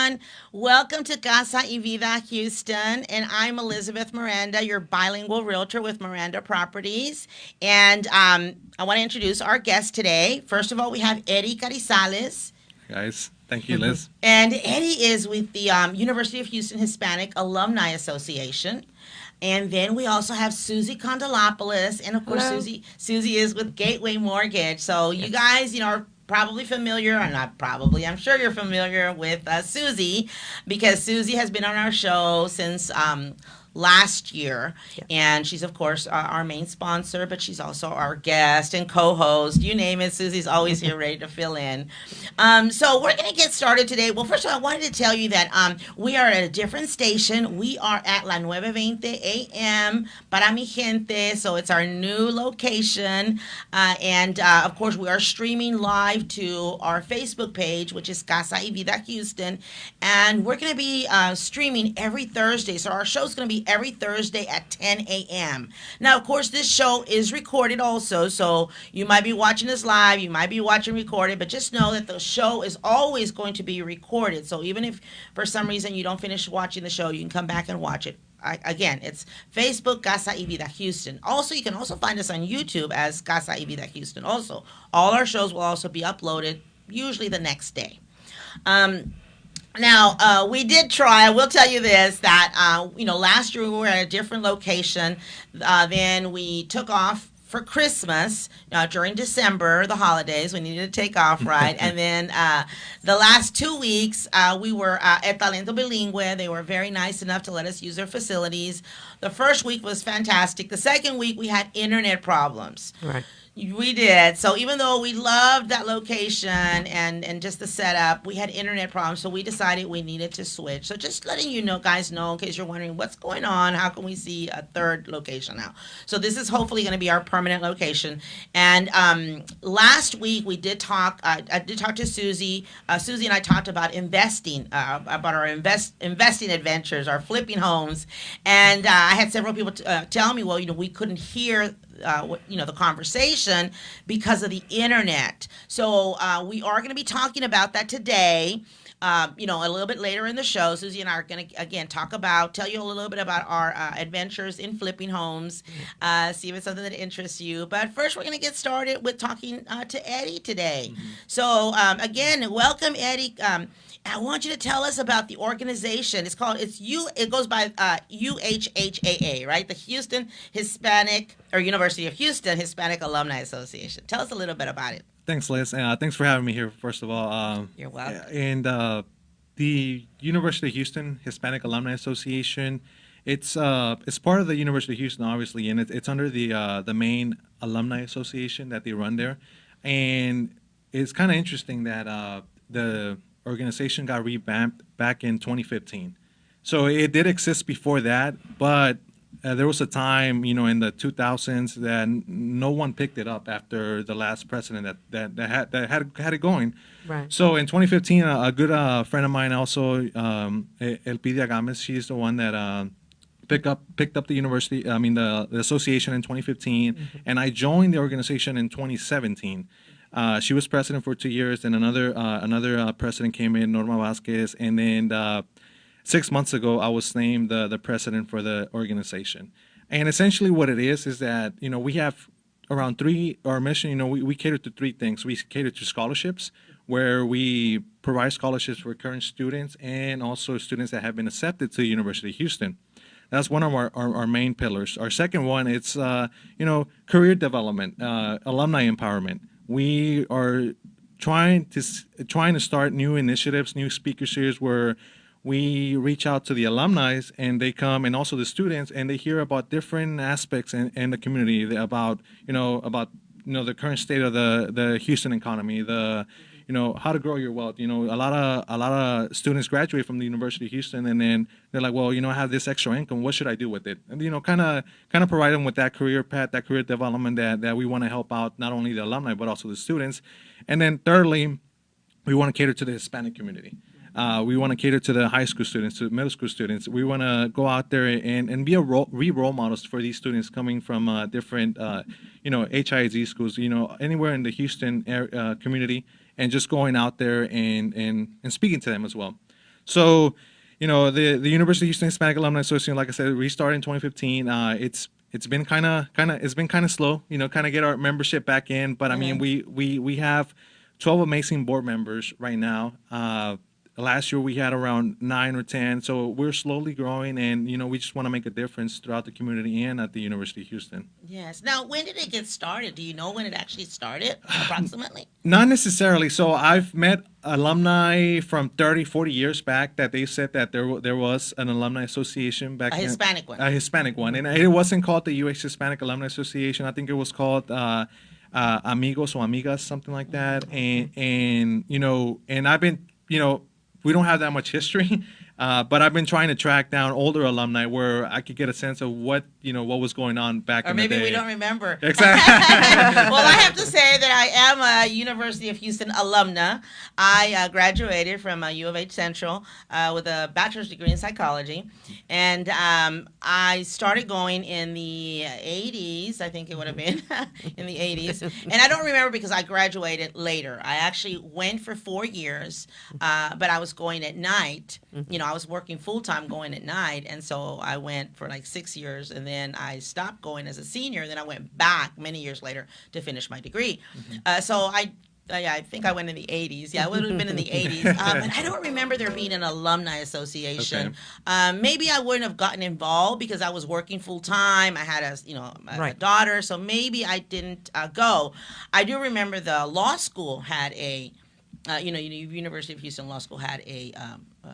everyone. Welcome to Casa Y Vida Houston, and I'm Elizabeth Miranda, your bilingual realtor with Miranda Properties. And I want to introduce our guest today. First of all, we have Eddie Carrizales. Guys. Thank you, Liz. And Eddie is with the University of Houston Hispanic Alumni Association. And then we also have Suzie Kondylopolous, and of course Hello. Suzie is with Gateway Mortgage. So you guys, are probably familiar, or not probably, I'm sure you're familiar with Suzie, because Suzie has been on our show since last year, and she's of course our main sponsor, but she's also our guest and co-host. You name it, Susie's always here ready to fill in. So we're going to get started today. Well, first of all, I wanted to tell you that we are at a different station. We are at La 9:20 a.m. para mi gente, so it's our new location, and of course we are streaming live to our Facebook page, which is Casa Y Vida Houston, and we're going to be streaming every Thursday. So our show's going to be every Thursday at 10 a.m. Now, of course, this show is recorded also, so you might be watching this live, you might be watching recorded, but just know that the show is always going to be recorded. So even if for some reason you don't finish watching the show, you can come back and watch it. Again, it's Facebook, Casa Y Vida Houston. Also, you can also find us on YouTube as Casa Y Vida Houston. Also, all our shows will also be uploaded usually the next day. Now, we did try, I will tell you this, that, last year we were at a different location. Then we took off for Christmas during December, the holidays. We needed to take off, right? And then the last 2 weeks, we were at Talento Bilingüe. They were very nice enough to let us use their facilities. The first week was fantastic. The second week, we had internet problems. Right. We did. So even though we loved that location and just the setup, we had internet problems. So we decided we needed to switch. So just letting you know, guys know, in case you're wondering what's going on, how can we see a third location now? So this is hopefully going to be our permanent location. And last week we did talk. I did talk to Suzie. Suzie and I talked about investing, about our investing adventures, our flipping homes. And I had several people tell me, well, we couldn't hear the conversation because of the internet. So we are going to be talking about that today. A little bit later in the show, Suzie and I are going to again tell you a little bit about our adventures in flipping homes. See if it's something that interests you. But first, we're going to get started with talking to Eddie today. Mm-hmm. So again, welcome, Eddie. I want you to tell us about the organization. It goes by UHHAA, right? The Houston Hispanic, or University of Houston Hispanic Alumni Association. Tell us a little bit about it. Thanks, Liz. Thanks for having me here, first of all. You're welcome. And the University of Houston Hispanic Alumni Association, it's part of the University of Houston, obviously, and it's under the main alumni association that they run there. And it's kind of interesting that the organization got revamped back in 2015. So it did exist before that, but there was a time, in the 2000s that no one picked it up after the last president that had it going. Right. So in 2015, a good friend of mine also, Elpidia Games, she's the one that picked up the university. I mean the association in 2015, mm-hmm. and I joined the organization in 2017. She was president for 2 years, and another president came in, Norma Vasquez, and then 6 months ago, I was named the president for the organization. And essentially what it is that, we have around our mission, we cater to three things. We cater to scholarships, where we provide scholarships for current students and also students that have been accepted to the University of Houston. That's one of our main pillars. Our second one, it's, career development, alumni empowerment. We are trying to start new initiatives, new speaker series where we reach out to the alumni and they come, and also the students, and they hear about different aspects in the community about the current state of the Houston economy, how to grow your wealth. A lot of students graduate from the University of Houston, and then they're like, well, I have this extra income. What should I do with it? And kind of provide them with that career path, that career development that we want to help out not only the alumni but also the students. And then thirdly, we want to cater to the Hispanic community. We want to cater to the high school students, to middle school students. We want to go out there and be role models for these students coming from different, HISD schools, anywhere in the Houston community, and just going out there and speaking to them as well. So, the University of Houston Hispanic Alumni Association, like I said, restarted in 2015. It's been kind of slow, kind of get our membership back in. But I mean, we have 12 amazing board members right now. Last year we had around 9 or 10, so we're slowly growing, and we just want to make a difference throughout the community and at the University of Houston. Yes. Now, when did it get started? Do you know when it actually started, approximately? Not necessarily. So I've met alumni from 30, 40 years back that they said that there was an alumni association back A Hispanic one. A Hispanic one, and it wasn't called the UH Hispanic Alumni Association. I think it was called Amigos or Amigas, something like that. And I've been we don't have that much history, but I've been trying to track down older alumni where I could get a sense of what was going on back in the day. Or maybe we don't remember. Exactly. Well, I have to say that I am a University of Houston alumna. I graduated from U of H Central with a bachelor's degree in psychology, and I started going in the 80s. I think it would have been in the 80s, and I don't remember because I graduated later. I actually went for 4 years, but I was going at night. I was working full-time going at night, and so I went for like 6 years, and then I stopped going as a senior. Then I went back many years later to finish my degree. So I think I went in the 80s. Yeah, it would have been in the 80s. But I don't remember there being an alumni association. Okay. Maybe I wouldn't have gotten involved because I was working full-time. I had a daughter, so maybe I didn't go. I do remember the law school had University of Houston Law School had a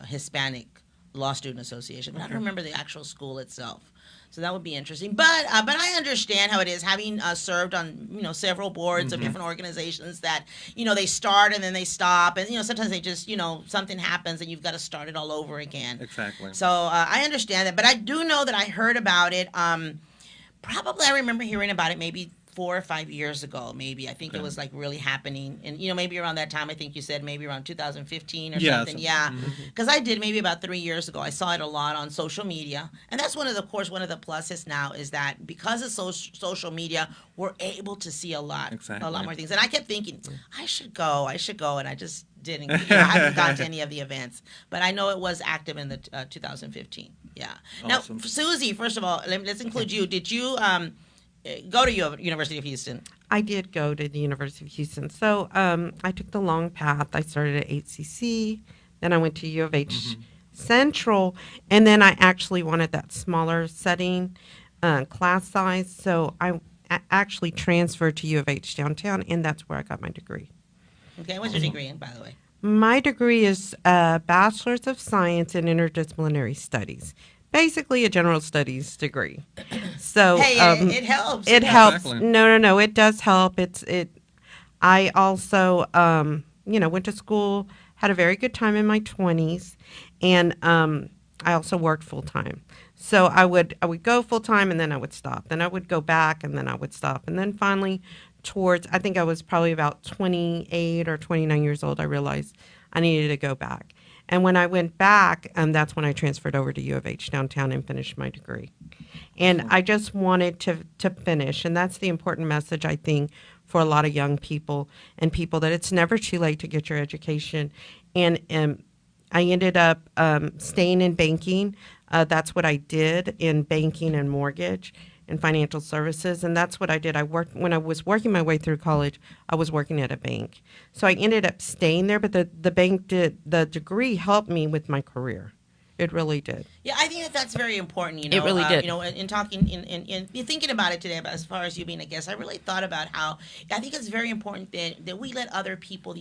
Hispanic Law Student Association, but I don't remember the actual school itself. So that would be interesting. But I understand how it is, having served on several boards of different organizations that they start and then they stop, and sometimes they just something happens and you've got to start it all over again. Exactly. So I understand that, but I do know that I heard about it. Probably I remember hearing about it maybe 4 or 5 years ago, maybe. I think it was like really happening, and maybe around that time. I think you said maybe around 2015 or something. Yeah, because I did maybe about 3 years ago. I saw it a lot on social media, and that's one of the pluses now is that because of social media, we're able to see a lot more things. And I kept thinking, I should go, and I just didn't. I haven't gone to any of the events, but I know it was active in the 2015. Yeah. Awesome. Now, Suzie, first of all, let's include you. Did you go to University of Houston? I did go to the University of Houston. So I took the long path. I started at HCC, then I went to U of H Central, and then I actually wanted that smaller setting, class size. So I actually transferred to U of H downtown, and that's where I got my degree. Okay, what's your degree in, by the way? My degree is a Bachelor's of Science in Interdisciplinary Studies. Basically a general studies degree. So hey, it helps. It helps. Exactly. No, it does help. I also went to school, had a very good time in my 20s, and I also worked full time. So I would go full time and then I would stop. Then I would go back and then I would stop. And then finally I think I was probably about 28 or 29 years old, I realized I needed to go back. And when I went back, that's when I transferred over to U of H downtown and finished my degree. And I just wanted to finish. And that's the important message, I think, for a lot of young people and people, that it's never too late to get your education. And I ended up staying in banking. That's what I did in banking and mortgage and financial services, and that's what I did. When I was working my way through college, I was working at a bank. So I ended up staying there, but the degree helped me with my career. It really did. Yeah, I think that's very important. It really did. In talking, in thinking about it today, but as far as you being a guest, I really thought about how I think it's very important that we let other people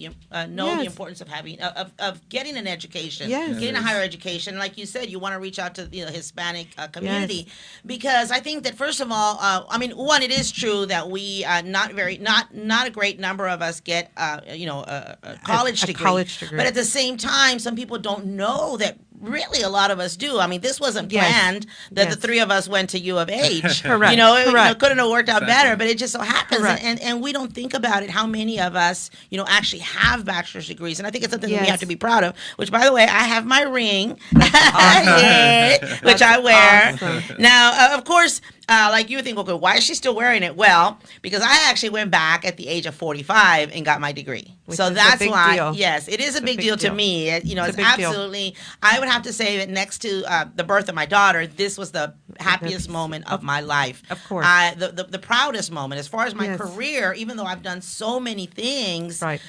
know the importance of having of getting an education, getting a higher education. Like you said, you want to reach out to the Hispanic community, because I think that first of all, one, it is true that we not a great number of us get a college degree, but at the same time, some people don't know that. Really, a lot of us do. I mean, this wasn't planned that the three of us went to U of H. Correct. It couldn't have worked out better, but it just so happens. And we don't think about it, how many of us, actually have bachelor's degrees. And I think it's something that we have to be proud of, which, by the way, I have my ring, which I wear. Awesome. Now, of course, like you would think, okay, why is she still wearing it? Well, because I actually went back at the age of 45 and got my degree. Which so is a that's big why, deal. yes, it is a big deal to me. You know, It's it's a big deal. absolutely, I would have to say that next to the birth of my daughter, this was the happiest moment of my life. Of course. The proudest moment. As far as my Yes. career, even though I've done so many things, Right.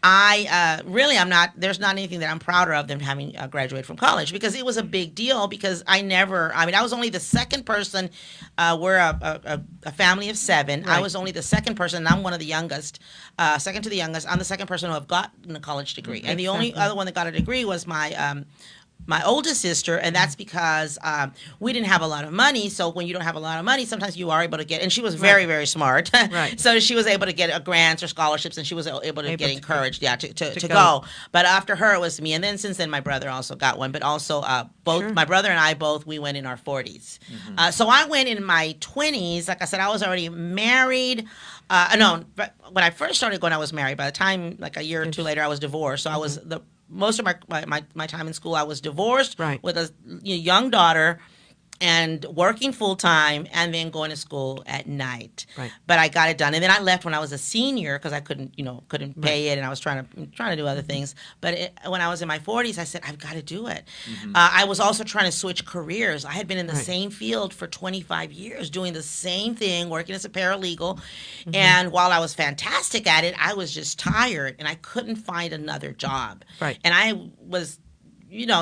I really am not. There's not anything that I'm prouder of than having graduated from college, because it was a big deal. Because I was only the second person. We're a family of 7. I Right. was only the second person, and I'm one of the youngest. Second to the youngest. I'm the second person to have gotten a college degree, and the only Exactly. other one that got a degree was my oldest sister, and that's because we didn't have a lot of money. So when you don't have a lot of money, sometimes you are able to get, and she was very, very smart. Right. So she was able to get grants or scholarships, and she was able to get encouraged, to go. But after her, it was me. And then since then, my brother also got one. But also, both Sure. my brother and I, we went in our 40s. So I went in my 20s. Like I said, I was already married. No, but when I first started going, I was married. By the time, like a year or two later, I was divorced. So I was most of my time in school, I was divorced Right. with a young daughter and working full time, and then going to school at night. Right. But I got it done, and then I left when I was a senior because I couldn't pay it, and I was trying to do other things. But when I was in my 40s, I said I've got to do it. I was also trying to switch careers. I had been in the Right. same field for 25 years, doing the same thing, working as a paralegal. And while I was fantastic at it, I was just tired, and I couldn't find another job. Right. And I was,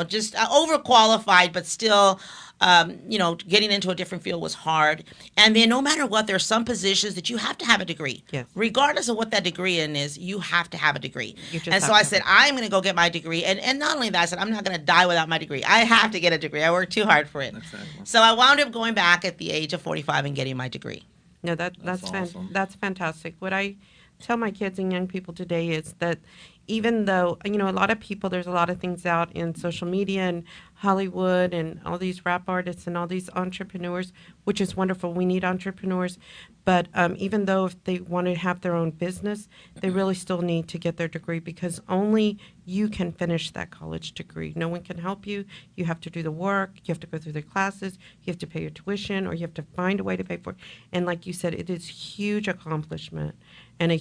just overqualified, but still. Getting into a different field was hard. And then no matter what, there are some positions that you have to have a degree. Yes. Regardless of what that degree is, you have to have a degree. You just And have so to I have said, I'm going to go get my degree. And not only that, I said, I'm not going to die without my degree. I have to get a degree. I worked too hard for it. Exactly. So I wound up going back at the age of 45 and getting my degree. No, that's awesome. that's fantastic. What I tell my kids and young people today is that even though, a lot of people, there's a lot of things out in social media and Hollywood and all these rap artists and all these entrepreneurs, which is wonderful. We need entrepreneurs. But even though if they want to have their own business, they really still need to get their degree, because only you can finish that college degree. No one can help you. You have to do the work. You have to go through the classes. You have to pay your tuition, or you have to find a way to pay for it. And like you said, it is huge accomplishment. And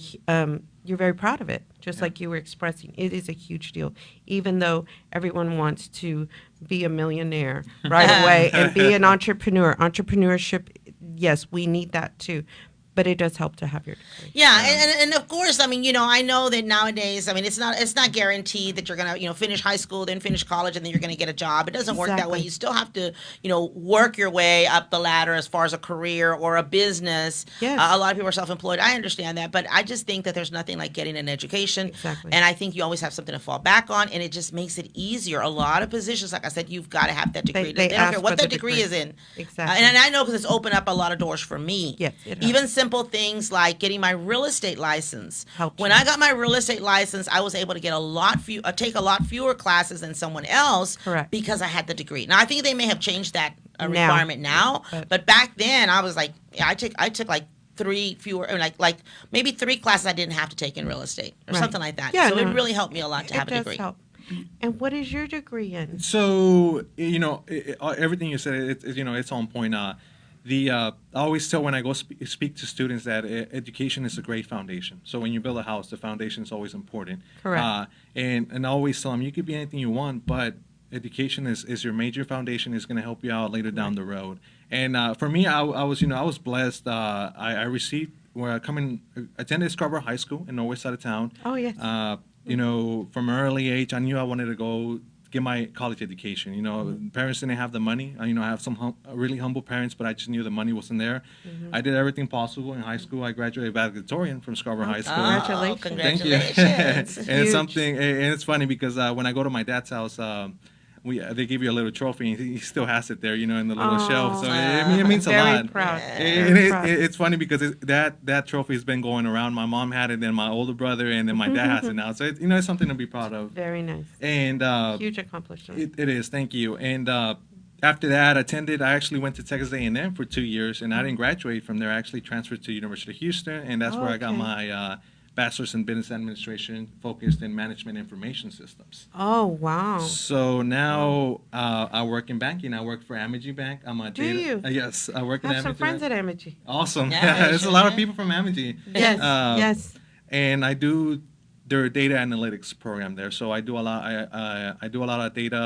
you're very proud of it, just like you were expressing. It is a huge deal, even though everyone wants to be a millionaire right away and be an entrepreneur. Entrepreneurship, yes, we need that too. But it does help to have your degree. Yeah, and of course, I know that nowadays, it's not guaranteed that you're gonna, finish high school, then finish college, and then you're gonna get a job. It doesn't work that way. Exactly. You still have to, work your way up the ladder as far as a career or a business. Yes. A lot of people are self-employed. I understand that, but I just think that there's nothing like getting an education. Exactly. And I think you always have something to fall back on, and it just makes it easier. A lot of positions, like I said, you've got to have that degree. They don't ask care what for that the degree degree. is in. Exactly. And I know, because it's opened up a lot of doors for me. Yes, it has. Even simple things like getting my real estate license. Helped When you. I got my real estate license, I was able to get take a lot fewer classes than someone else. Correct. Because I had the degree. Now I think they may have changed that Now. requirement now, But- but back then I was like, I took like 3 fewer, or like maybe 3 classes I didn't have to take in real estate or Right. something like that. Yeah, so no, it really helped me a lot to have it a does degree. help. And what is your degree in? So everything you said, it's on point. I always tell when I go speak to students that education is a great foundation. So when you build a house, the foundation is always important. Correct. And I always tell them you could be anything you want, but education is your major foundation. Is going to help you out later down the road. And for me, I was blessed. I received attended Scarborough High School in northwest side of town. Oh, yes. From an early age, I knew I wanted to go get my college education. Parents didn't have the money. I have some really humble parents, but I just knew the money wasn't there. I did everything possible in high school. I graduated valedictorian from Scarborough High School. Congratulations. Thank you. Congratulations. And it's Huge. and it's funny because when I go to my dad's house, they give you a little trophy, and he still has it there, in the little shelf. So it means a Very lot. proud. And Very proud. it's funny because that trophy has been going around. My mom had it, then my older brother, and then my dad has it now. So it's something to be proud of. Very nice. And Huge accomplishment. it is. Thank you. And after that, I actually went to Texas A&M for 2 years, and I didn't graduate from there. I actually transferred to University of Houston, and that's where I got Okay. my bachelor's in business administration focused in management information systems. Oh, wow. So now I work in banking. I work for Amity Bank. I'm a Do you? Yes, I work I in have some Amity friends Bank. at Amity. Awesome. Yeah, There's a lot of people from Amity. Yes, yes. And I do their data analytics program there. So I do a lot. I do a lot of data,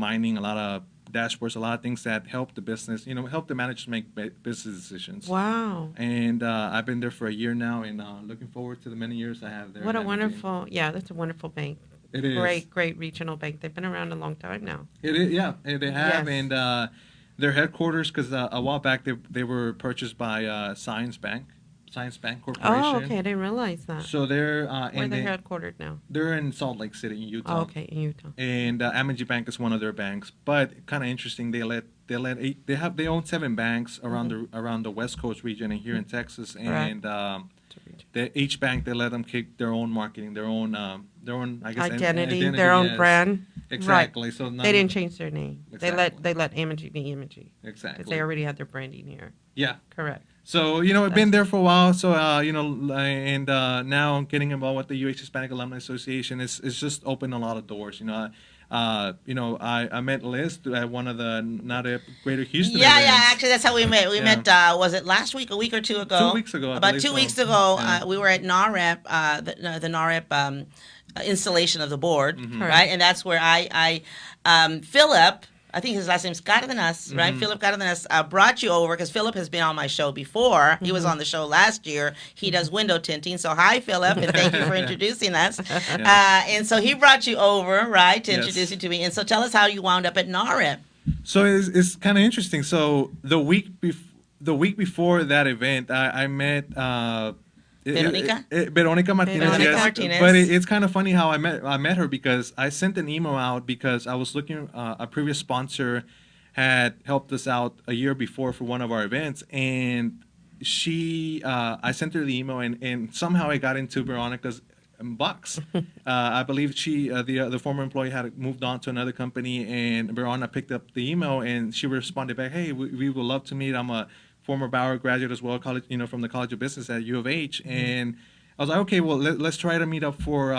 mining, a lot of dashboards, a lot of things that help the business, help the managers make business decisions. Wow. And I've been there for a year now, and looking forward to the many years I have there. What a at Amity. wonderful, yeah, that's a wonderful bank. It is. Great regional bank. They've been around a long time now. It is, yeah, they have, Yes. and their headquarters, because a while back they were purchased by Science Bank Corporation. Oh, okay. I didn't realize that. So they're Where they're headquartered now. they're in Salt Lake City, in Utah. Oh, okay, in Utah. And Amity Bank is one of their banks, but kind of interesting. They own 7 banks around the West Coast region and here in Texas, and each bank they let them kick their own marketing, their own I guess identity, their own yes. brand. Exactly. Right. So They didn't change their name. Exactly. They let Amity be Amity. Exactly. Because they already had their branding here. Yeah. Correct. So I've been there for a while. So and now getting involved with the UH Hispanic Alumni Association is just opened a lot of doors. I met Liz at one of the NADEP Greater Houston Yeah, events. actually, that's how we met. We Yeah. met, was it last week, a week or two ago? 2 weeks ago, I About believe 2 so. weeks ago, Yeah. we were at NAREP, the NAREP installation of the board, Mm-hmm. right? And that's where Philip, I think his last name's Cardenas, right? Mm-hmm. Philip Cardenas brought you over because Philip has been on my show before. He was on the show last year. He does window tinting. So hi, Philip, and thank you for introducing us. And so he brought you over, right, to introduce you to me. And so tell us how you wound up at NAREP. So it's kind of interesting. So the week before that event, I met Veronica? Veronica Martinez. Veronica Yes. Martinez. But it's kind of funny how I met her, because I sent an email out because I was looking. A previous sponsor had helped us out a year before for one of our events, and I sent her the email, and somehow I got into Veronica's box. I believe the former employee had moved on to another company, and Veronica picked up the email and she responded back, "Hey, we would love to meet. I'm a former Bauer graduate as well, college, from the College of Business at U of H." And I was like, okay, well, let's try to meet up for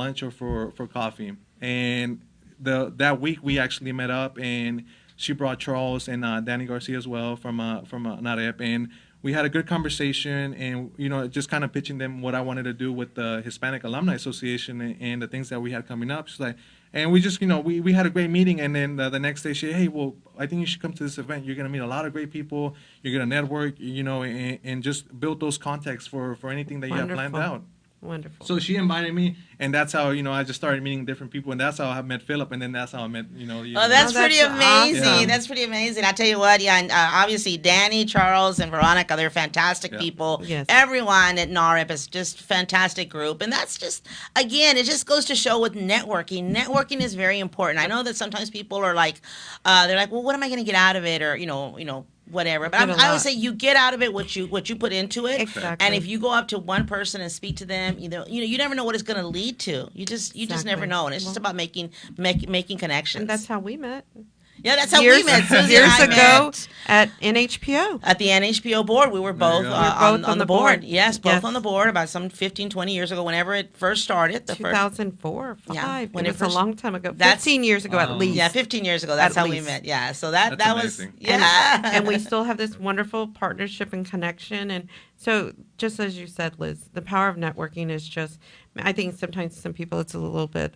lunch or for coffee. And that week we actually met up, and she brought Charles and Danny Garcia as well from NAREP, and we had a good conversation, and just kind of pitching them what I wanted to do with the Hispanic Alumni Association and the things that we had coming up. She's like, and we just we had a great meeting, and then the next day she said, "Hey, well, I think you should come to this event. You're gonna meet a lot of great people. You're gonna network, and just build those contacts for anything that you have planned Wonderful. out." Wonderful. So she invited me, and that's how I just started meeting different people, and that's how I met Philip, and then that's how I met you. Oh, that's Oh, pretty that's amazing. awesome. That's pretty amazing. I tell you what, yeah, and obviously Danny, Charles, and Veronica, they're fantastic Yeah. people. Yes. Everyone at NAREP is just fantastic group. And that's just, again, it just goes to show with networking. Networking is very important. I know that sometimes people are like, they're like, well, what am I going to get out of it? Or, whatever. But Get a I would lot. say you get out of it what you put into it. Exactly. And if you go up to one person and speak to them, you never know what it's going to lead to. You just never Exactly. know. And it's just about making connections. And that's how we met. Yeah, that's how years, we met. Suzie years and I ago met at NHPO. at the NHPO board. We were both, you go. on the board. Yes, both Yes. on the board about some 15, 20 years ago, whenever it first started. The first, 2004 or 5. Yeah, when it it was first- a long time ago. that's- 15 years ago at Wow. least. yeah, 15 years ago. That's At how we least. met. Yeah, so that That's was, amazing. yeah. And we still have this wonderful partnership and connection. And so, just as you said, Liz, the power of networking is just, I think sometimes some people it's a little bit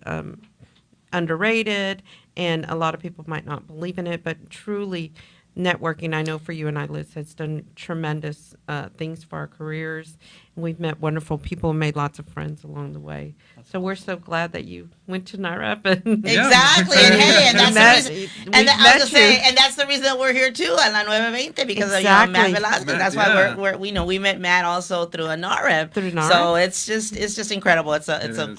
underrated, and a lot of people might not believe in it, but truly, networking, I know for you and I, Liz, has done tremendous things for our careers. And we've met wonderful people and made lots of friends along the way. So we're so glad that you went to NAREP. And Exactly, and hey, and that's Met- the reason. we've And I was met gonna say, you. and that's the reason that we're here too at La Nueva Veinte because of Exactly. Matt Velasquez. Matt, That's yeah. why we met Matt also through a NAREP. Through NAREP. So it's just incredible. It's a It is.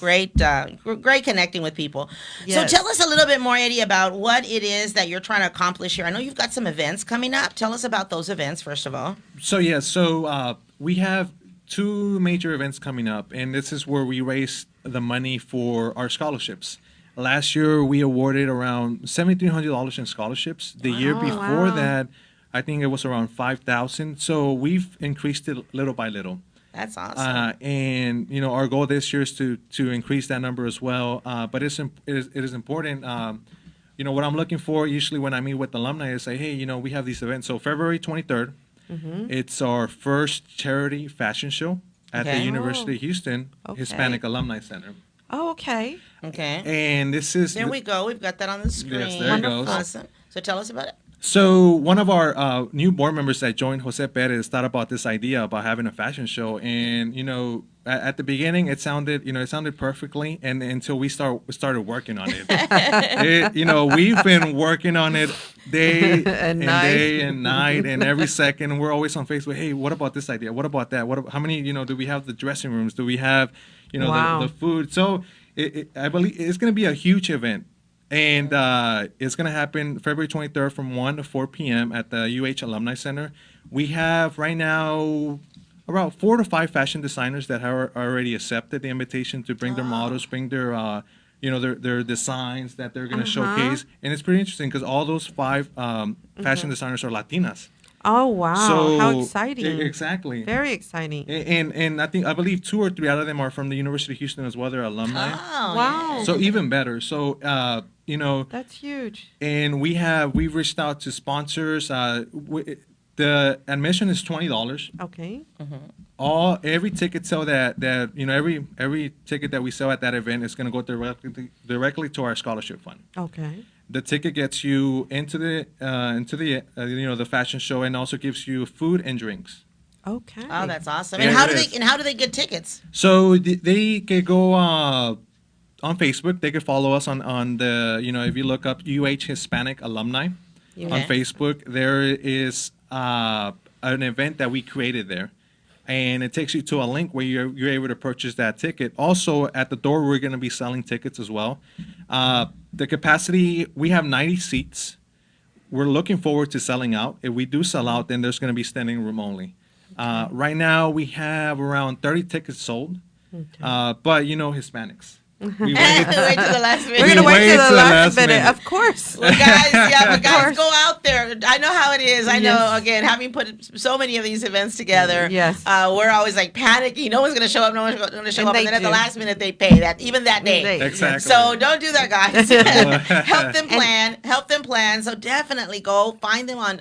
great connecting with people. Yes. So tell us a little bit more, Eddie, about what it is that you're trying to accomplish here. I know you've got some events coming up. Tell us about those events first of all. So we have 2 major events coming up, and this is where we raise the money for our scholarships. Last year, we awarded around $7,300 in scholarships. The year Wow. before Wow. that, I think it was around $5,000. So we've increased it little by little. That's awesome. And our goal this year is to increase that number as well. But it is important. What I'm looking for usually when I meet with alumni is say, hey, we have these events. So February 23rd, it's our first charity fashion show at the University of Houston Hispanic Alumni Center. Oh, okay. Okay. And this is there we go. We've got that on the screen. Yes, there it goes. Awesome. So tell us about it. So one of our new board members that joined, Jose Perez, thought about this idea about having a fashion show, and at the beginning it sounded perfectly, and until we started working on it. We've been working on it day and night and every second, and we're always on Facebook. Hey, what about this idea? What about that? How many do we have the dressing rooms? Do we have the food? So I believe it's going to be a huge event. And it's going to happen February 23rd from 1 to 4 p.m. at the UH Alumni Center. We have right now around 4 to 5 fashion designers that have already accepted the invitation to bring their models, bring their their designs that they're going to showcase. And it's pretty interesting because all those 5 fashion designers are Latinas. Oh, wow. So, how exciting. Exactly. Very exciting. And I believe 2 or 3 out of them are from the University of Houston as well. They're alumni. Oh, wow. So even better. So, that's huge. And we've reached out to sponsors. The admission is $20. Okay. Every ticket sale that every ticket that we sell at that event is going to go directly to our scholarship fund. Okay. The ticket gets you into the the fashion show, and also gives you food and drinks. Okay. Oh, that's awesome. Yeah, And how do they get tickets? So they could go on Facebook. They could follow us on the if you look up UH Hispanic Alumni on Facebook, there is an event that we created there. And it takes you to a link where you're able to purchase that ticket. Also, at the door, we're going to be selling tickets as well. The capacity, we have 90 seats. We're looking forward to selling out. If we do sell out, then there's going to be standing room only. Right now, we have around 30 tickets sold. But, Hispanics. We wait to the last minute. We're going to wait to the last minute, of course. Well, guys, go out there. I know how it is. I know, again, having put so many of these events together, we're always like panicking. No one's going to show up. No one's going to show up. And then at the last minute, they pay even that day. Exactly. So don't do that, guys. Help them plan. So definitely go find them on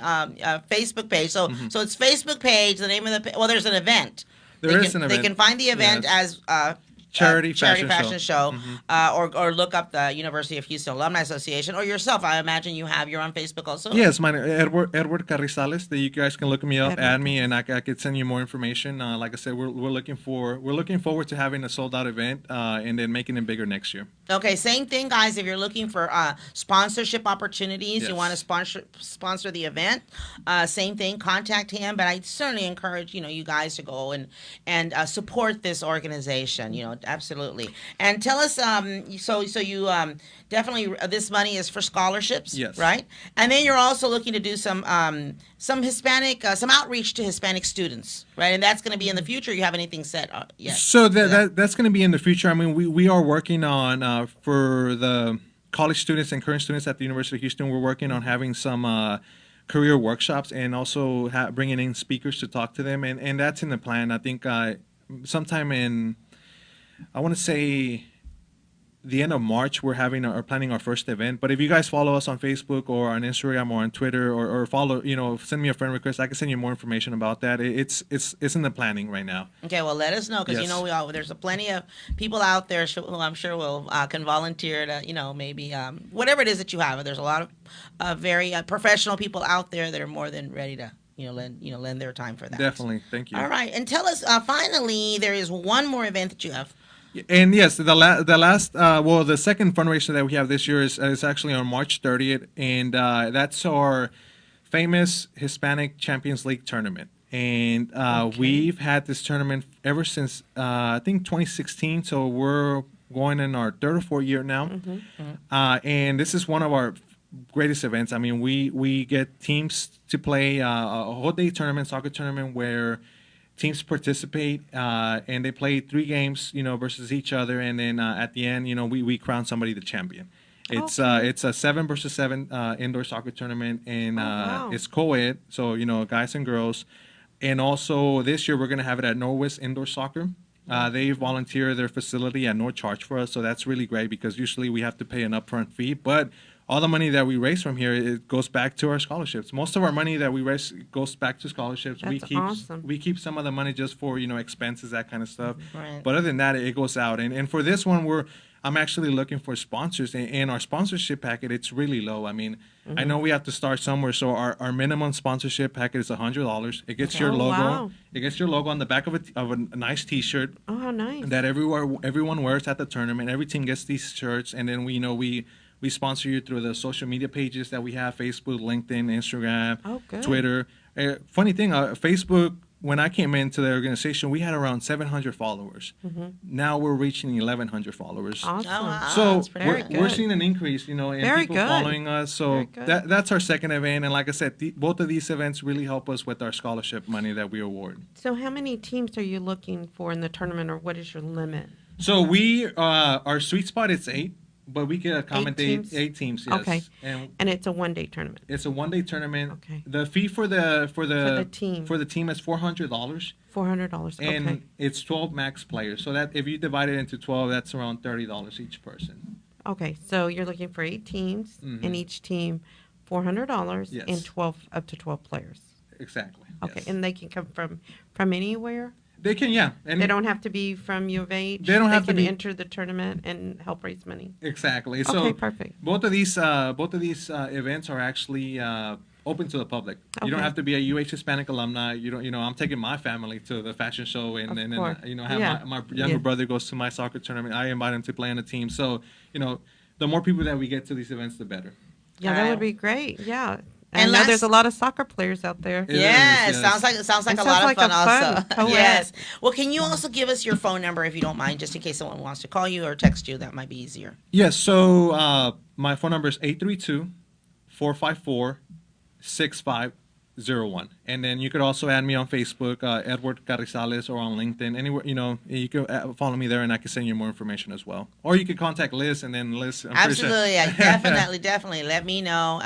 Facebook page. So it's Facebook page. The name of there's an event. There is an event. They can find the event as Charity fashion show, or look up the University of Houston Alumni Association, or yourself. I imagine you're on Facebook also. Yes, my name Edward Carrizales. That you guys can look me up, add me, and I could send you more information. Like I said, we're looking forward to having a sold out event, and then making it bigger next year. Okay, same thing, guys. If you're looking for sponsorship opportunities, you want to sponsor the event, same thing. Contact him. But I certainly encourage you guys to go and support this organization. Absolutely. And tell us, so you definitely this money is for scholarships, right? And then you're also looking to do some Hispanic, some outreach to Hispanic students, right? And that's going to be in the future. You have anything set yet? So that's going to be in the future. I mean, we are working on for the college students and current students at the University of Houston. We're working on having some career workshops, and also bringing in speakers to talk to them, and that's in the plan. I think sometime in, I want to say, the end of March, we're planning our first event. But if you guys follow us on Facebook or on Instagram or on Twitter, or follow, send me a friend request, I can send you more information about that. It's in the planning right now. Okay, well, let us know, because there's plenty of people out there who I'm sure can volunteer to maybe whatever it is that you have. There's a lot of very professional people out there that are more than ready to lend their time for that. Definitely, thank you. All right, and tell us finally, there is one more event that you have. And yes, the second fundraiser that we have this year is actually on March 30th, and that's our famous Hispanic Champions League tournament. And we've had this tournament ever since I think 2016, so we're going in our third or fourth year now. And this is one of our greatest events. I mean, we get teams to play a whole day tournament, soccer tournament, where teams participate, and they play 3 games, versus each other, and then at the end, we crown somebody the champion. It's a 7 versus 7 indoor soccer tournament, and it's co-ed, so guys and girls. And also this year we're going to have it at Norwest Indoor Soccer. They volunteer their facility at no charge for us, so that's really great because usually we have to pay an upfront fee. But all the money that we raise from here, it goes back to our scholarships. Most of our money that we raise goes back to scholarships. That's awesome. We keep some of the money just for expenses, that kind of stuff. Right. But other than that, it goes out. And for this one, I'm actually looking for sponsors, and our sponsorship packet, it's really low. I mean, I know we have to start somewhere, so our minimum sponsorship packet is $100. It gets your logo. Wow. It gets your logo on the back of a nice T-shirt Oh, how nice. that everyone wears at the tournament. Every team gets these shirts, and then we sponsor you through the social media pages that we have: Facebook, LinkedIn, Instagram, Oh, good. Twitter. Funny thing, Facebook. When I came into the organization, we had around 700 followers. Now we're reaching 1,100 followers. Awesome. Oh, wow. So that's pretty we're, good. we're seeing an increase, in Very people good. following us. So Very good. that's our second event, and like I said, both of these events really help us with our scholarship money that we award. So how many teams are you looking for in the tournament, or what is your limit? So our sweet spot is 8, but we can accommodate 8 teams. Yes. Okay. And And it's a one-day tournament. it's a one-day tournament. Okay. The fee for the team. is $400, $400. and Okay. it's 12 max players. So that if you divide it into 12, that's around $30 each person. Okay. So you're looking for 8 teams, Mhm. and each team $400, Yes. and up to 12 players. Exactly. Okay. Yes. And they can come from anywhere. They can, yeah. And They don't have to be from U of H. They don't have to can be- enter the tournament and help raise money. Exactly. Okay, So perfect. both of these events are actually open to the public. You don't Okay. have to be a UH Hispanic alumni. You don't. I'm taking my family to the fashion show, and Of then course. have Yeah. my younger Yeah. brother goes to my soccer tournament. I invite him to play on the team. So the more people that we get to these events, the better. Yeah, All that right. would be great. Yeah. And I know last- there's a lot of soccer players out there. It Yeah, is, it yes. sounds like It a sounds lot of like fun a fun also. co-ed. Yes. Well, can you also give us your phone number if you don't mind, just in case someone wants to call you or text you? That might be easier. Yes. So my phone number is 832-454-6501. And then you could also add me on Facebook, Edward Carrizales, or on LinkedIn. Anywhere, you can follow me there, and I can send you more information as well. Or you could contact Liz, and then Liz. I'm pretty sure- Absolutely. Yeah, definitely. Let me know,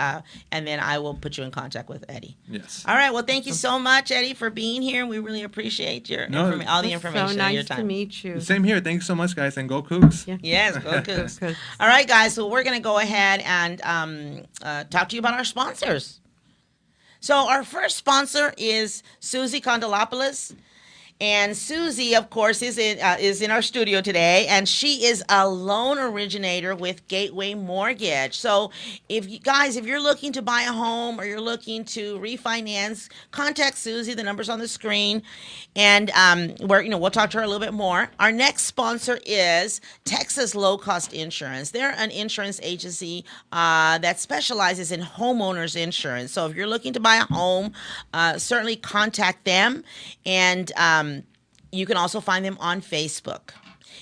and then I will put you in contact with Eddie. Yes. All right. Well, thank you so much, Eddie, for being here. We really appreciate your all the It's information so and nice your time. to meet you. Same here. Thanks so much, guys, and go Cougs. Yeah. Yes, go Cougs. Good. All right, guys. So we're gonna go ahead and talk to you about our sponsors. So our first sponsor is Suzie Kondylopolous. And Suzie, of course, is in our studio today, and she is a loan originator with Gateway Mortgage. So, if you're looking to buy a home or you're looking to refinance, contact Suzie. The number's on the screen, and we'll talk to her a little bit more. Our next sponsor is Texas Low Cost Insurance. They're an insurance agency that specializes in homeowners insurance. So, if you're looking to buy a home, certainly contact them, and you can also find them on Facebook.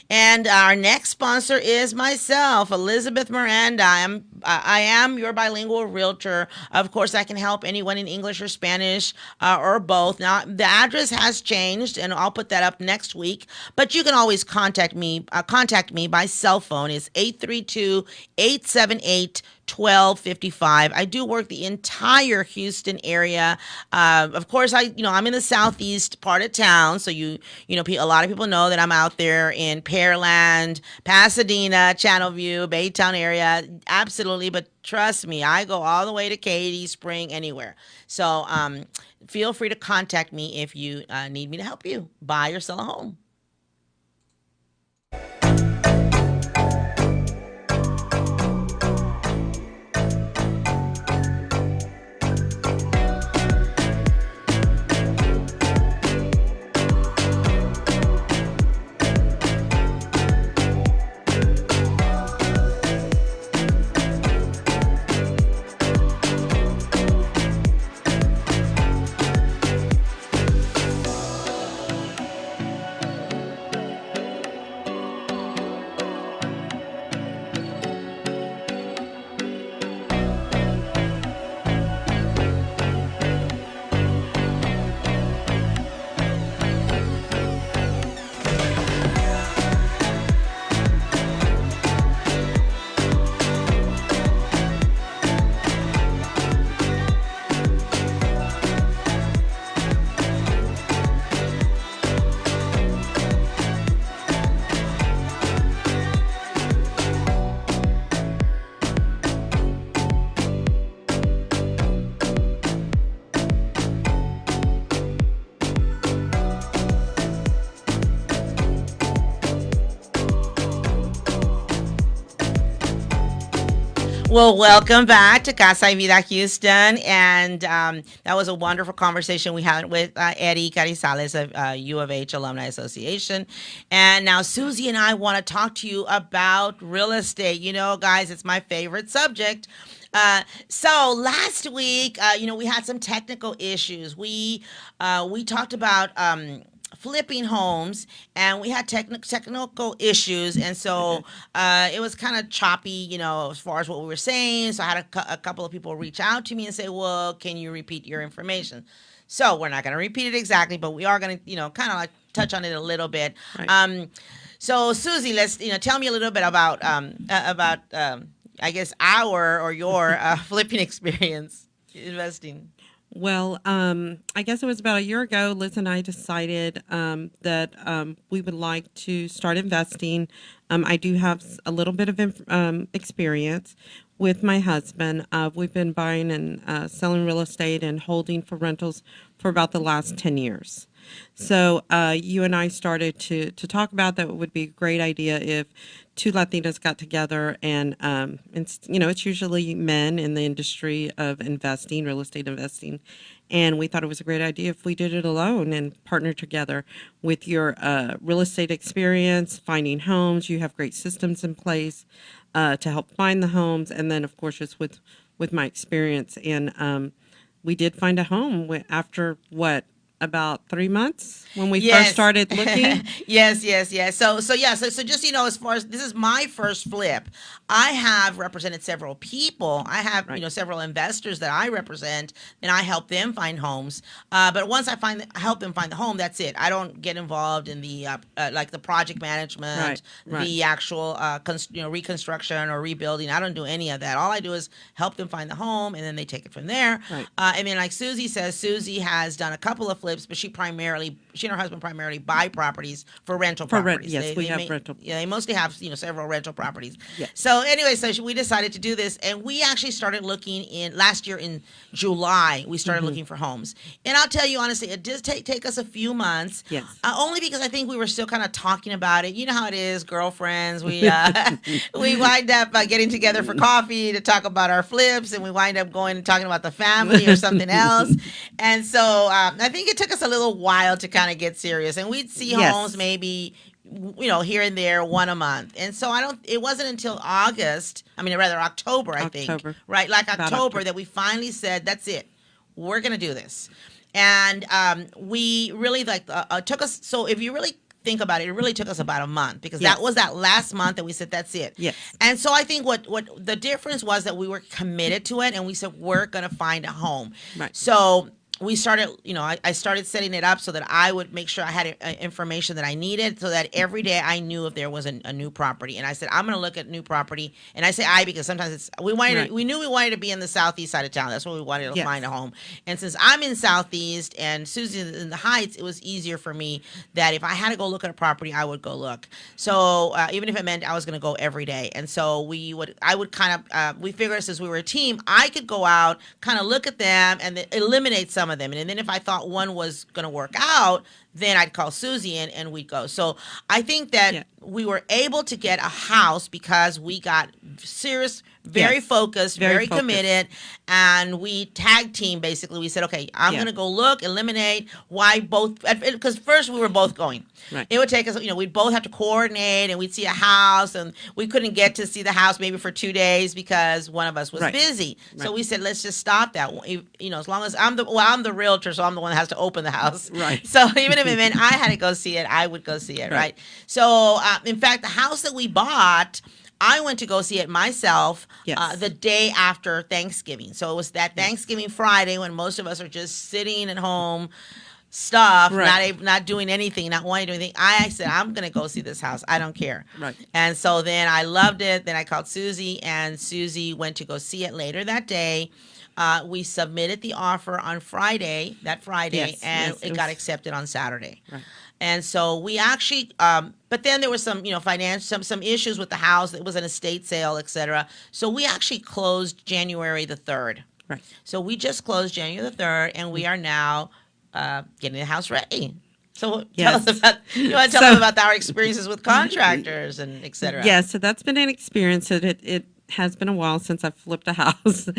And our next sponsor is myself, Elizabeth Miranda. I am your bilingual realtor. Of course, I can help anyone in English or Spanish or both. Now, the address has changed, and I'll put that up next week. But you can always contact me by cell phone. It's 832-878-1255. I do work the entire Houston area. Of course, I'm in the southeast part of town, so a lot of people know that I'm out there in Pearland, Pasadena, Channelview, Baytown area. Absolutely, but trust me, I go all the way to Katy, Spring, anywhere. So feel free to contact me if you need me to help you buy or sell a home. Well, welcome back to Casa Y Vida Houston. And that was a wonderful conversation we had with Eddie Carrizales of U of H Alumni Association. And now Suzie and I want to talk to you about real estate. You know, guys, it's my favorite subject. So last week, we had some technical issues. We talked about flipping homes, and we had technical issues, and so it was kind of choppy, as far as what we were saying. So I had a couple of people reach out to me and say, "Well, can you repeat your information?" So we're not going to repeat it exactly, but we are going to, kind of like touch on it a little bit. Right. So Suzie, let's tell me a little bit about I guess your flipping experience investing. Well, I guess it was about a year ago, Liz and I decided that we would like to start investing. I do have a little bit of experience with my husband. We've been buying and selling real estate and holding for rentals for about the last 10 years. So you and I started to talk about that. It would be a great idea if two Latinas got together, and it's usually men in the industry of investing, real estate investing, and we thought it was a great idea if we did it alone and partnered together. With your real estate experience, finding homes, you have great systems in place to help find the homes, and then of course just with my experience, and we did find a home after about 3 months when we first started looking. Yes. So just as far as this is my first flip, I have represented several people. I have several investors that I represent, and I help them find homes. But once I help them find the home, that's it. I don't get involved in the like the project management, the actual reconstruction or rebuilding. I don't do any of that. All I do is help them find the home, and then they take it from there. Right. And then, like Suzie says, Suzie has done a couple of flips, but she and her husband primarily buy properties for rental properties. Yes, we have rental. Yeah, they mostly have several rental properties. Yes. So anyway, we decided to do this, and we actually started looking last year in July. We started looking for homes, and I'll tell you honestly, it did take us a few months. Yes. Only because I think we were still kind of talking about it. You know how it is, girlfriends. We we wind up getting together for coffee to talk about our flips, and we wind up going and talking about the family or something else. And so I think it took us a little while to kind of get serious, and we'd see homes maybe here and there, one a month. And so it wasn't until October, I think, right? Like October that we finally said, that's it. We're going to do this. And we really took us. So if you really think about it, it really took us about a month, because that was that last month that we said, that's it. Yes. And so I think what the difference was that we were committed to it, and we said, we're going to find a home. Right. So we started, I started setting it up so that I would make sure I had information that I needed, so that every day I knew if there was a new property. And I said, I'm going to look at new property. And I say because sometimes we knew we wanted to be in the southeast side of town. That's where we wanted to find a home. And since I'm in southeast and Suzie in the Heights, it was easier for me that if I had to go look at a property, I would go look. So even if it meant I was going to go every day. And so we figured, since we were a team, I could go out, kind of look at them, and then eliminate some of them. And then if I thought one was going to work out, then I'd call Suzie and we'd go. So I think that we were able to get a house because we got serious, very focused, very committed, and we tag team basically. We said, okay, I'm going to go look, eliminate. Why both? Because first we were both going. Right. It would take us, we'd both have to coordinate, and we'd see a house, and we couldn't get to see the house maybe for 2 days because one of us was busy. Right. So we said, let's just stop that. As long as I'm the realtor, so I'm the one that has to open the house. Right. So even if it meant I had to go see it, I would go see it. Right. So in fact, the house that we bought, I went to go see it myself the day after Thanksgiving. So it was that Thanksgiving Friday when most of us are just sitting at home, not doing anything, not wanting to do anything. I said, I'm going to go see this house. I don't care. Right. And so then I loved it. Then I called Suzie, and Suzie went to go see it later that day. We submitted the offer on Friday, and it got accepted on Saturday. Right. And so we actually, but then there was some, some issues with the house. It was an estate sale, etc. So we actually closed January the 3rd. Right. So we just closed January the 3rd, and we are now getting the house ready. So tell us about, you want to tell them about our experiences with contractors and etc. Yeah, so that's been an experience. It has been a while since I've flipped a house,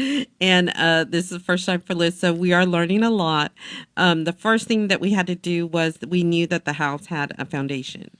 and this is the first time for Liz, so we are learning a lot. The first thing that we had to do was we knew that the house had a foundation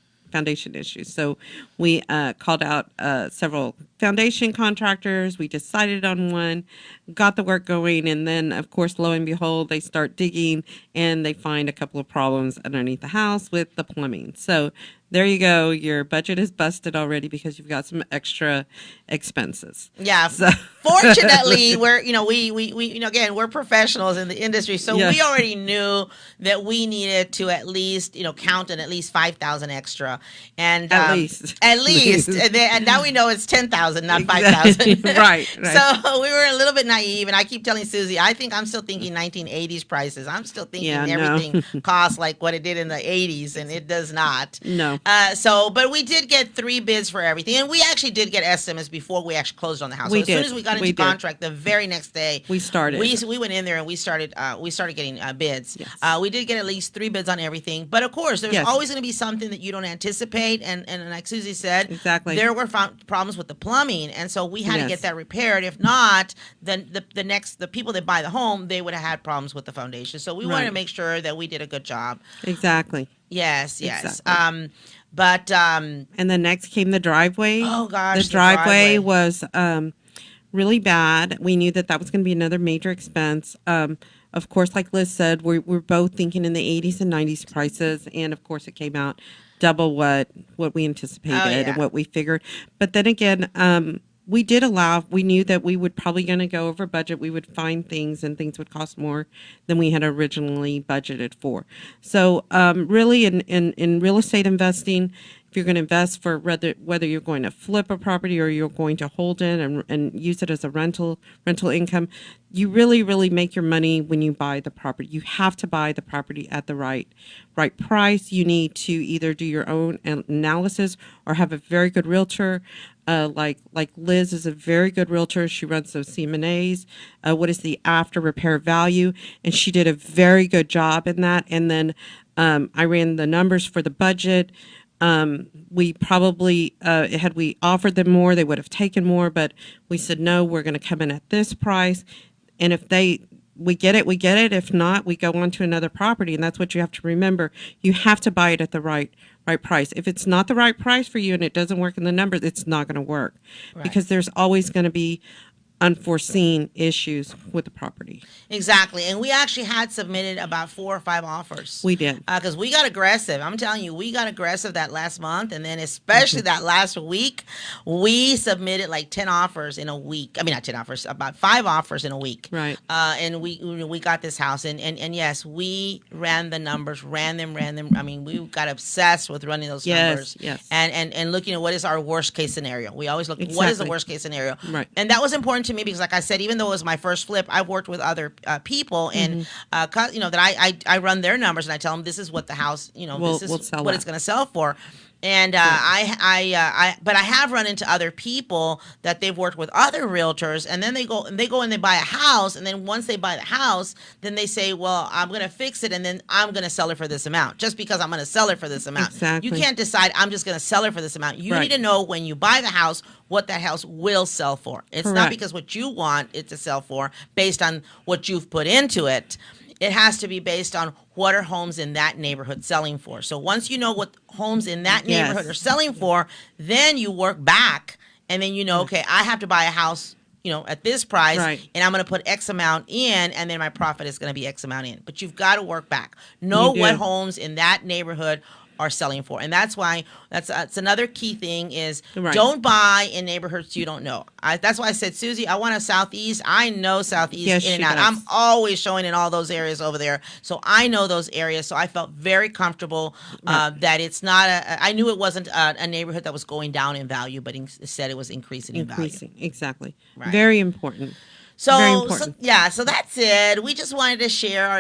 issues. So we called out several foundation contractors. We decided on one, got the work going, and then, of course, lo and behold, they start digging and they find a couple of problems underneath the house with the plumbing. So there you go. Your budget is busted already because you've got some extra expenses. Yeah. So. Fortunately, we're we again, we're professionals in the industry, so Yes. we already knew that we needed to at least count on at least 5,000 extra, and At least. and now we know it's 10,000, not 5,000. Right. So we were a little bit naive, and I keep telling Susie, I think I'm still thinking 1980s prices. I'm still thinking everything costs like what it did in the 80s, and it does not. No. But we did get 3 bids for everything, and we actually did get estimates before we actually closed on the house. We so as did. soon as we got into contract, the very next day we started. We went in there and we started getting bids. Yes. We did get at least 3 bids on everything, but of course, there's Yes. always going to be something that you don't anticipate, and like Susie said, Exactly. there were problems with the plumbing, and so we had to Yes. get that repaired. If not, then the people that buy the home, they would have had problems with the foundation. So we wanted to Right. make sure that we did a good job. Exactly. Yes. Exactly. And then next came the driveway. oh gosh, The driveway was really bad. We knew that was going to be another major expense. Of course, like Liz said, we're both thinking in the 80s and 90s prices, and of course, it came out double what we anticipated and what we figured. But then again, we knew that we would probably going to go over budget. We would find things, and things would cost more than we had originally budgeted for. So really in real estate investing, if you're going to invest for whether you're going to flip a property or you're going to hold it and use it as a rental income, you really make your money when you buy the property. You have to buy the property at the right price. You need to either do your own analysis or have a very good realtor. Like Liz is a very good realtor. She runs those CM&As. What is the after repair value? And she did a very good job in that. And then I ran the numbers for the budget. We probably, had we offered them more, they would have taken more, but we said, no, we're going to come in at this price. And if we get it, we get it. If not, we go on to another property. And that's what you have to remember. You have to buy it at the right price. If it's not the right price for you and it doesn't work in the numbers, it's not going to work because there's always going to be unforeseen issues with the property. Exactly. And we actually had submitted about 4 or 5 offers. We did. Because we got aggressive. I'm telling you, we got aggressive that last month. And then especially that last week, we submitted like 10 offers in a week. I mean, not 10 offers, about 5 offers in a week. Right. And we got this house. And yes, we ran the numbers, ran them. I mean, we got obsessed with running those numbers. Yes. And looking at what is our worst case scenario. We always look, what is the worst case scenario? Right. And that was important to me because, like I said, even though it was my first flip, I've worked with other people, and that I run their numbers and I tell them this is what the house, this is what it's going to sell for. And but I have run into other people that they've worked with other realtors, and then they go and they buy a house, and then once they buy the house, then they say, well, I'm going to fix it, and then I'm going to sell it for this amount, just because I'm going to sell it for this amount. Exactly. You can't decide I'm just going to sell it for this amount. You need to know when you buy the house what that house will sell for. It's not because what you want it to sell for based on what you've put into it. It has to be based on what are homes in that neighborhood selling for. So once you know what homes in that neighborhood are selling for, then you work back, and then okay, I have to buy a house, at this price, and I'm going to put X amount in, and then my profit is going to be X amount in. But you've got to work back. Know what homes in that neighborhood are selling for. And that's why that's another key thing is don't buy in neighborhoods you don't know. That's why I said, Susie, I want a Southeast. I know Southeast in and out. I'm always showing in all those areas over there. So I know those areas. So I felt very comfortable that it's not I knew it wasn't a neighborhood that was going down in value, but instead it was increasing in value. Exactly. Very important. Very So, important. yeah, so that's it. We just wanted to share our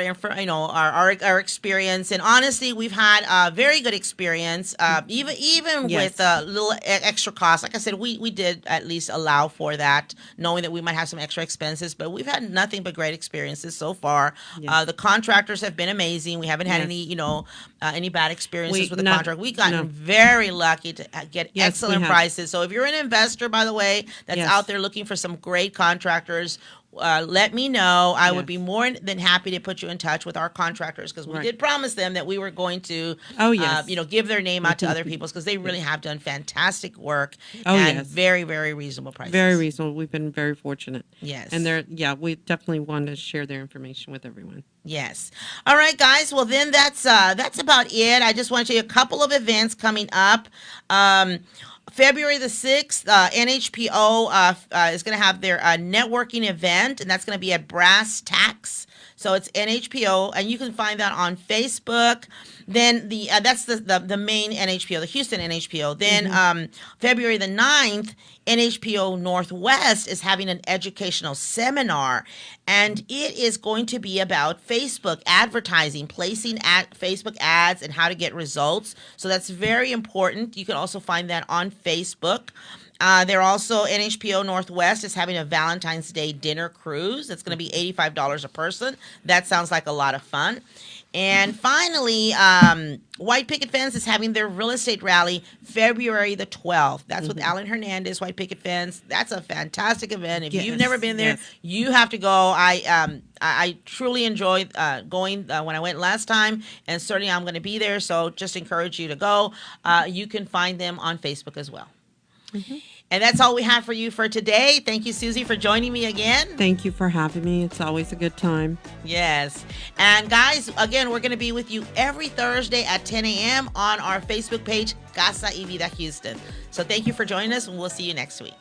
our experience, and honestly, we've had a very good experience. Even Yes. with a little extra cost. Like I said, we did at least allow for that, knowing that we might have some extra expenses. But we've had nothing but great experiences so far. Yes. The contractors have been amazing. We haven't had Yes. any bad experiences We with the not- contract. We've gotten no. very lucky to get Yes, we excellent have. prices. So if you're an investor, by the way, that's Yes. out there looking for some great contractors, let me know. I would Yes. be more than happy to put you in touch with our contractors, because we Right. did promise them that we were going to, Oh, yes. give their name out to other people, because they really have done fantastic work Oh, and yes. very, very reasonable prices. Very reasonable. We've been very fortunate. Yes. And we definitely want to share their information with everyone. Yes. All right, guys. Well, then that's about it. I just want to show you a couple of events coming up. February the 6th, NHPO is going to have their networking event, and that's going to be at Brass Tacks. So it's NHPO, and you can find that on Facebook. Then that's the main NHPO, the Houston NHPO. Then February the 9th, NHPO Northwest is having an educational seminar, and it is going to be about Facebook advertising, placing Facebook ads, and how to get results. So that's very important. You can also find that on Facebook. They're also, NHPO Northwest is having a Valentine's Day dinner cruise. It's going to be $85 a person. That sounds like a lot of fun. And finally, White Picket Fence is having their real estate rally February the 12th. That's with Alan Hernandez, White Picket Fence. That's a fantastic event. If you've never been there, you have to go. I truly enjoyed going when I went last time, and certainly I'm going to be there. So just encourage you to go. You can find them on Facebook as well. And that's all we have for you for today. Thank you, Suzie, for joining me again. Thank you for having me. It's always a good time. Yes. And guys, again, we're going to be with you every Thursday at 10 a.m. on our Facebook page, Casa Y Vida Houston. So thank you for joining us, and we'll see you next week.